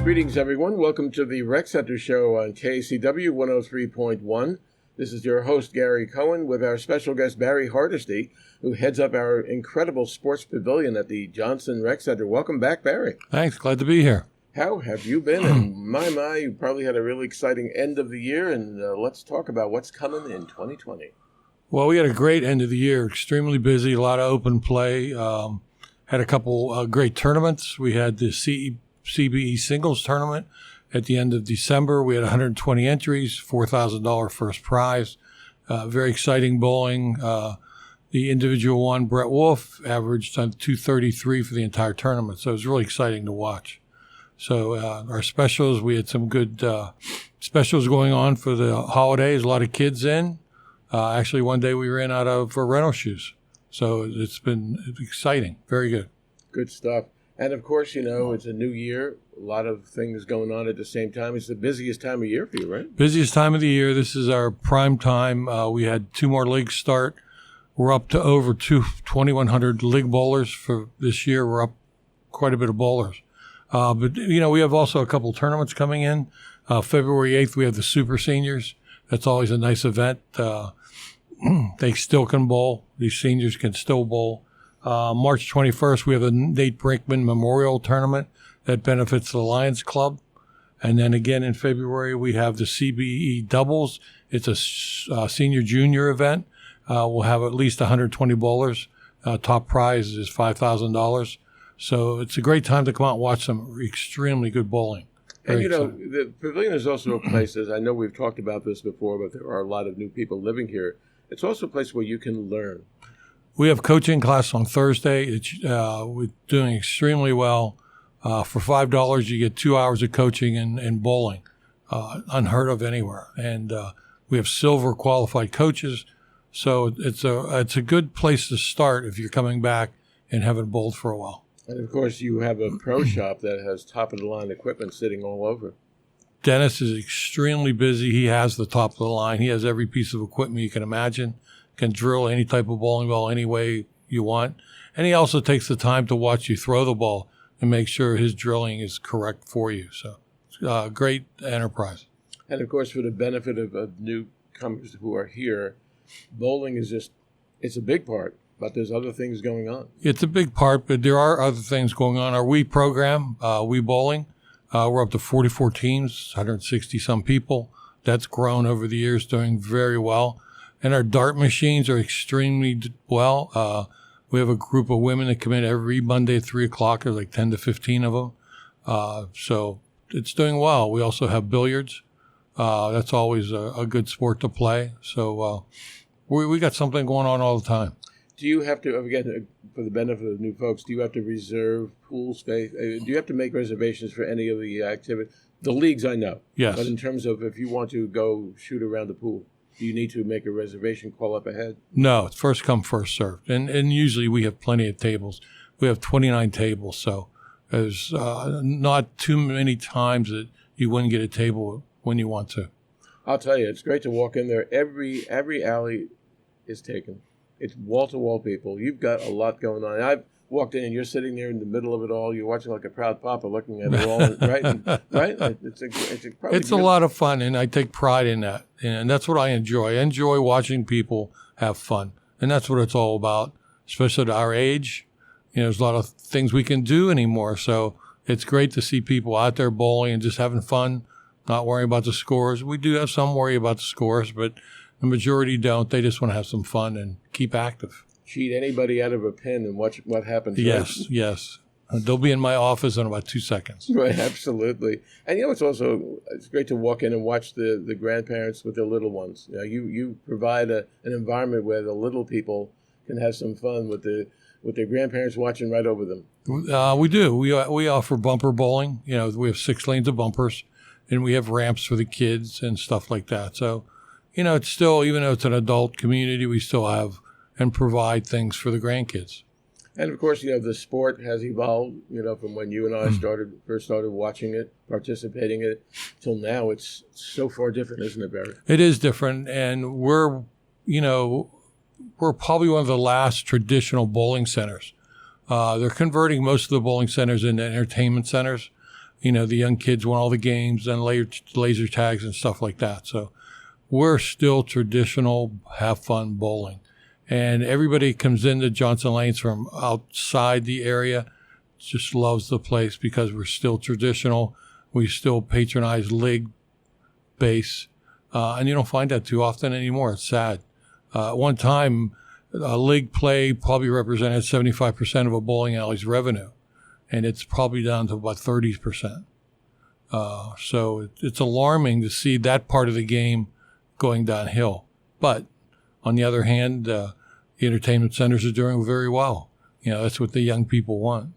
Greetings, everyone. Welcome to the Rec Center Show on KSCW 103.1. This is your host, Gary Cohen, with our special guest, Barry Hardesty, who heads up our incredible Sports Pavilion at the Johnson Rec Center. Welcome back, Barry. Thanks. Glad to be here. How have you been? And my, you probably had a really exciting end of the year, and let's talk about what's coming in 2020. Well, we had a great end of the year, extremely busy, a lot of open play. Had a couple great tournaments. We had the CBE singles tournament at the end of December. We had 120 entries, $4,000 first prize. Very exciting bowling. The individual one, Brett Wolf, averaged 233 for the entire tournament. So it was really exciting to watch. So our specials, we had some good specials going on for the holidays. A lot of kids in. Actually, one day we ran out of rental shoes. So it's been exciting. Very good. Good stuff. And, of course, you know, it's a new year. A lot of things going on at the same time. It's the busiest time of year for you, right? Busiest time of the year. This is our prime time. We had 2 more leagues start. We're up to over 2,100 league bowlers for this year. We're up quite a bit of bowlers. But, you know, we have also a couple tournaments coming in. February 8th, we have the Super Seniors. That's always a nice event. They still can bowl. These seniors can still bowl. March 21st, we have the Nate Brinkman Memorial Tournament that benefits the Lions Club. And then again in February, we have the CBE Doubles. It's a senior-junior event. We'll have at least 120 bowlers. Top prize is $5,000. So it's a great time to come out and watch some extremely good bowling. And, you know, the pavilion is also a place, as I know we've talked about this before, but there are a lot of new people living here. It's also a place where you can learn. We have coaching class on Thursday. We're doing extremely well. For $5, you get 2 hours of coaching and bowling, unheard of anywhere. And we have silver qualified coaches. So it's a good place to start if you're coming back and haven't bowled for a while. And, of course, you have a pro shop that has top-of-the-line equipment sitting all over. Dennis is extremely busy. He has the top of the line. He has every piece of equipment you can imagine, can drill any type of bowling ball any way you want. And he also takes the time to watch you throw the ball and make sure his drilling is correct for you. So great enterprise. And, of course, for the benefit of newcomers who are here, bowling is it's a big part. But there's other things going on. It's a big part, but there are other things going on. Our Wii program, Wii Bowling, we're up to 44 teams, 160-some people. That's grown over the years, doing very well. And our dart machines are extremely well. We have a group of women that come in every Monday at 3 o'clock. There's like 10 to 15 of them. So it's doing well. We also have billiards. That's always a good sport to play. So we got something going on all the time. Do you have to, again, for the benefit of new folks, do you have to reserve pool space? Do you have to make reservations for any of the activities? The leagues, I know. Yes. But in terms of if you want to go shoot around the pool, do you need to make a reservation, call up ahead? No, it's first come, first served. And usually we have plenty of tables. We have 29 tables, so there's not too many times that you wouldn't get a table when you want to. I'll tell you, it's great to walk in there. Every alley is taken. It's wall-to-wall people. You've got a lot going on. I've walked in, and you're sitting there in the middle of it all. You're watching like a proud papa looking at it all, right? Right? It's a lot of fun, and I take pride in that. And that's what I enjoy. I enjoy watching people have fun. And that's what it's all about, especially at our age. You know, there's a lot of things we can do anymore. So it's great to see people out there bowling and just having fun, not worrying about the scores. We do have some worry about the scores, but the majority don't. They just want to have some fun and keep active. Cheat anybody out of a pin and watch what happens. Yes, right? Yes. They'll be in my office in about 2 seconds. Right, absolutely. And, you know, it's great to walk in and watch the grandparents with their little ones. You know, you provide an environment where the little people can have some fun with their grandparents watching right over them. We do. We offer bumper bowling. You know, we have 6 lanes of bumpers, and we have ramps for the kids and stuff like that. So, you know, it's still, even though it's an adult community, we still have and provide things for the grandkids. And, of course, you know, the sport has evolved, you know, from when you and I first started watching it, participating in it, till now. It's so far different, isn't it, Barry? It is different, and we're probably one of the last traditional bowling centers. They're converting most of the bowling centers into entertainment centers. the young kids want all the games and laser tags and stuff like that. So we're still traditional, have fun bowling. And everybody comes into Johnson Lanes from outside the area, just loves the place because we're still traditional. We still patronize league base. And you don't find that too often anymore. It's sad. At one time, league play probably represented 75% of a bowling alley's revenue. And it's probably down to about 30%. So it's alarming to see that part of the game going downhill. But on the other hand, the entertainment centers are doing very well. That's what the young people want.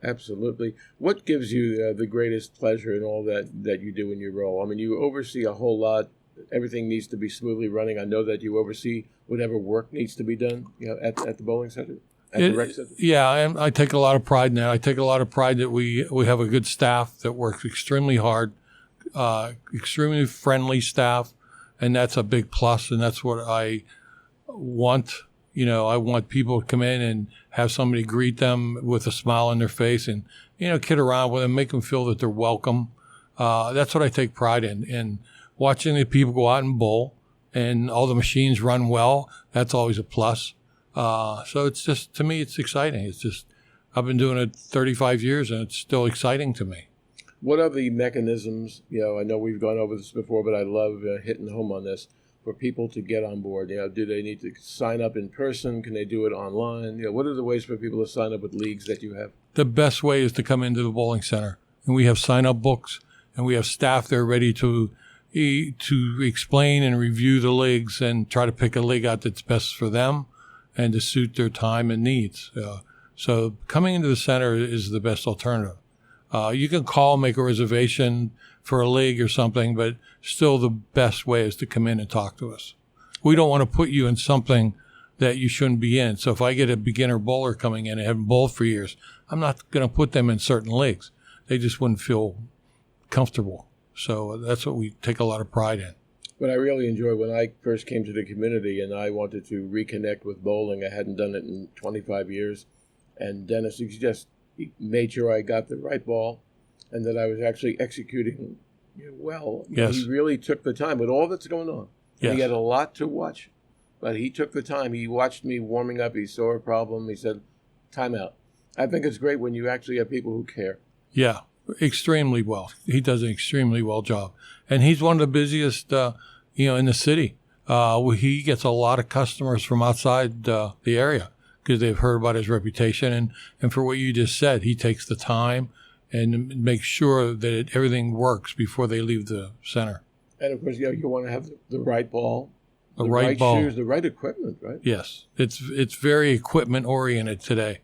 Absolutely. What gives you the greatest pleasure in all that you do in your role? I mean, you oversee a whole lot. Everything needs to be smoothly running. I know that you oversee whatever work needs to be done, at the bowling center, the rec center. Yeah, I take a lot of pride in that. I take a lot of pride that we have a good staff that works extremely hard, extremely friendly staff, and that's a big plus, and that's what I want. I want people to come in and have somebody greet them with a smile on their face and, kid around with them, make them feel that they're welcome. That's what I take pride in watching the people go out and bowl and all the machines run well. That's always a plus. So it's just, to me, it's exciting. It's just, I've been doing it 35 years and it's still exciting to me. What are the mechanisms? I know we've gone over this before, but I love hitting home on this. For people to get on board, do they need to sign up in person? Can they do it online? What are the ways for people to sign up with leagues that you have? The best way is to come into the bowling center, and we have sign-up books, and we have staff there ready to explain and review the leagues and try to pick a league out that's best for them and to suit their time and needs. So coming into the center is the best alternative. You can call, make a reservation for a league or something, but still the best way is to come in and talk to us. We don't want to put you in something that you shouldn't be in. So if I get a beginner bowler coming in and haven't bowled for years, I'm not going to put them in certain leagues. They just wouldn't feel comfortable. So that's what we take a lot of pride in. What I really enjoy when I first came to the community and I wanted to reconnect with bowling, I hadn't done it in 25 years, and Dennis just made sure I got the right ball and that I was actually executing well. Yes. He really took the time with all that's going on. Yes. He had a lot to watch, but he took the time. He watched me warming up. He saw a problem. He said, time out. I think it's great when you actually have people who care. Yeah, extremely well. He does an extremely well job. And he's one of the busiest, in the city. He gets a lot of customers from outside the area because they've heard about his reputation. And for what you just said, he takes the time and make sure that everything works before they leave the center. And, of course, you want to have the right ball, the right ball. Shoes, the right equipment, right? Yes. It's very equipment-oriented today.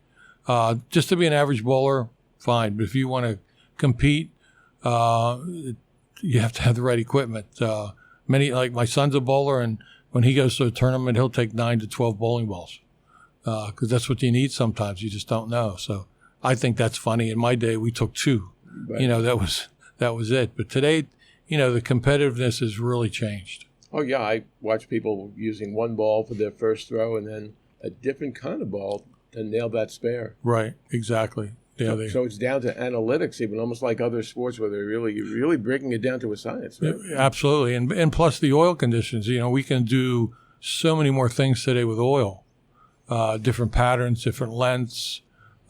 Just to be an average bowler, fine. But if you want to compete, you have to have the right equipment. Like my son's a bowler, and when he goes to a tournament, he'll take 9 to 12 bowling balls because that's what you need sometimes. You just don't know. So I think that's funny. In my day, we took 2. Right. That was it. But today, the competitiveness has really changed. Oh, yeah. I watch people using one ball for their first throw and then a different kind of ball to nail that spare. Right. Exactly. Yeah, so it's down to analytics, even almost like other sports where they're really breaking it down to a science. Right? Absolutely. And plus the oil conditions. We can do so many more things today with oil. Different patterns, different lengths.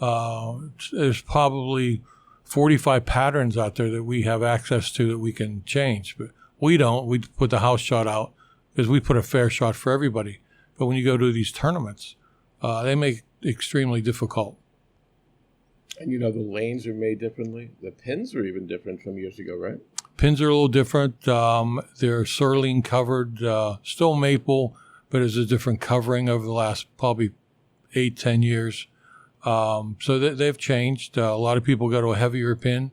There's probably 45 patterns out there that we have access to that we can change. But we don't. We put the house shot out because we put a fair shot for everybody. But when you go to these tournaments, they make it extremely difficult. And the lanes are made differently. The pins are even different from years ago, right? Pins are a little different. They're Serline covered, still maple, but it's a different covering over the last probably 8-10 years. So they've changed. A lot of people go to a heavier pin.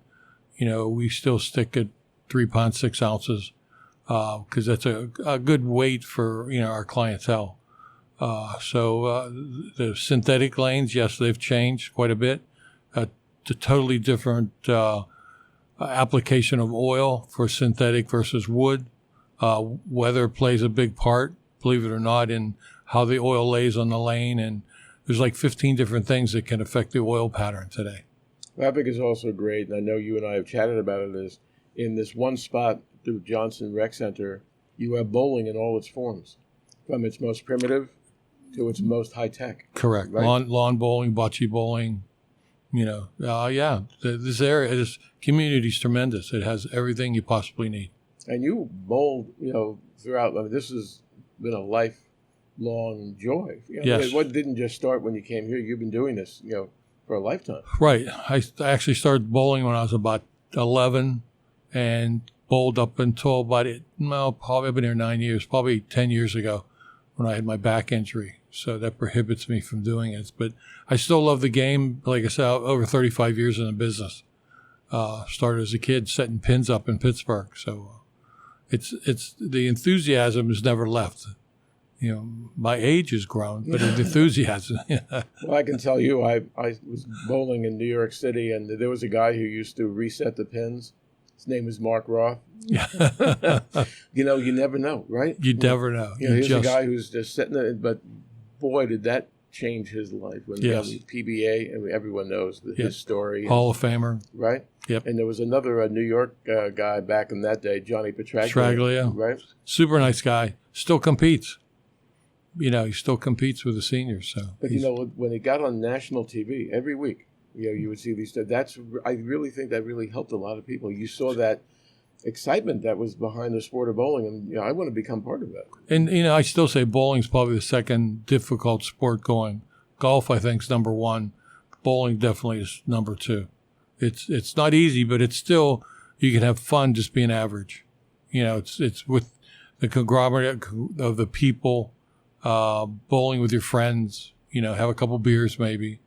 We still stick at 3 pounds, 6 ounces, because that's a good weight for, our clientele. So the synthetic lanes, yes, they've changed quite a bit. A totally different application of oil for synthetic versus wood. Weather plays a big part, believe it or not, in how the oil lays on the lane. And there's like 15 different things that can affect the oil pattern today. What I think is also great, and I know you and I have chatted about it, is in this one spot through Johnson Rec Center, you have bowling in all its forms, from its most primitive to its most high tech. Correct. Right? Lawn bowling, bocce bowling. This area, this community is tremendous. It has everything you possibly need. And you bowled, throughout. I mean, this has been a lifelong joy. Yes. What didn't just start when you came here? You've been doing this, for a lifetime. Right. I actually started bowling when I was about 11 and bowled up until probably I've been here 9 years, probably 10 years ago when I had my back injury. So that prohibits me from doing it. But I still love the game. Like I said, over 35 years in the business. Started as a kid setting pins up in Pittsburgh. So it's the enthusiasm has never left. My age has grown, but the enthusiasm. Well, I can tell you, I was bowling in New York City, and there was a guy who used to reset the pins. His name was Mark Roth. Yeah. You never know, right? You never know. Here's a guy who's just setting it, but boy, did that change his life when he got the PBA, and everyone knows his story. Hall of Famer. Right? Yep. And there was another New York guy back in that day, Johnny Petraglia. Petraglia. Right? Super nice guy. Still competes. He still competes with the seniors. So, but when he got on national TV every week, you would see these. I really think that really helped a lot of people. You saw that excitement that was behind the sport of bowling, and I want to become part of that. And I still say bowling's probably the second difficult sport going. Golf, I think, is number one. Bowling definitely is number two. It's not easy, but it's still, you can have fun just being average. It's with the conglomerate of the people. Bowling with your friends, have a couple beers maybe,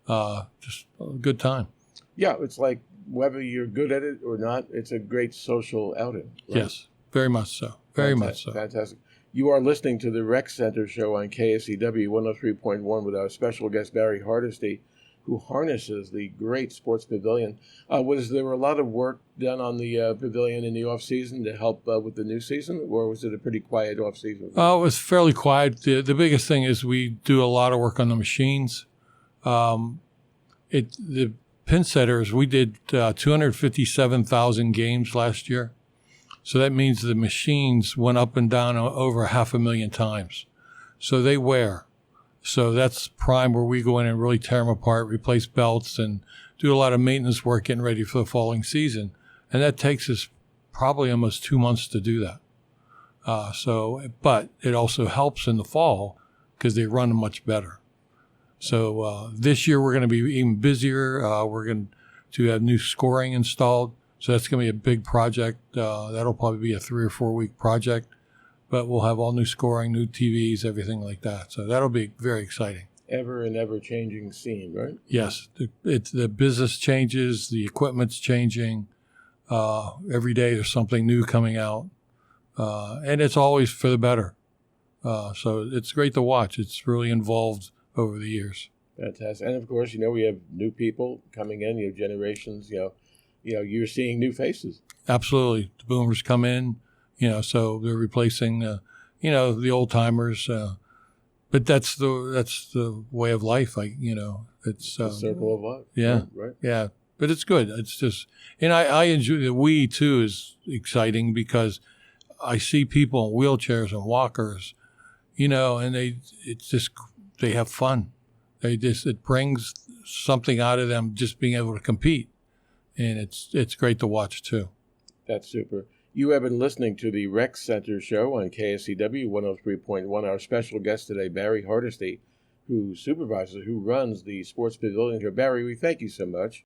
just a good time. Yeah, it's like whether you're good at it or not, it's a great social outing. Right? Yes, very much so. Very much so. Fantastic. You are listening to the Rec Center show on KSCW 103.1 with our special guest Barry Hardesty, who harnesses the great Sports Pavilion. Was there a lot of work done on the pavilion in the off season to help with the new season, or was it a pretty quiet off season? It was fairly quiet. The biggest thing is we do a lot of work on the machines. The pin setters, we did 257,000 games last year. So that means the machines went up and down over 500,000 times. So they wear. So that's prime where we go in and really tear them apart, replace belts, and do a lot of maintenance work getting ready for the following season. And that takes us probably almost 2 months to do that. But it also helps in the fall because they run much better. So this year we're going to be even busier. We're going to have new scoring installed. So that's going to be a big project. That'll probably be a 3 or 4 week project. But we'll have all new scoring, new TVs, everything like that. So that'll be very exciting. Ever and ever changing scene, right? Yes. The business changes. The equipment's changing. Every day there's something new coming out. And it's always for the better. So it's great to watch. It's really involved over the years. Fantastic. And, of course, we have new people coming in. You have generations. You're seeing new faces. Absolutely. The boomers come in. So they're replacing, the old timers. But that's the way of life. It's the circle of life. Yeah. Right. Yeah. But it's good. It's just, and I enjoy the we too is exciting because I see people in wheelchairs and walkers, and they have fun. It brings something out of them just being able to compete. And it's great to watch too. That's super. You have been listening to the Rec Center show on KSCW 103.1. Our special guest today, Barry Hardesty, who runs the Sports Pavilion here. Barry, we thank you so much.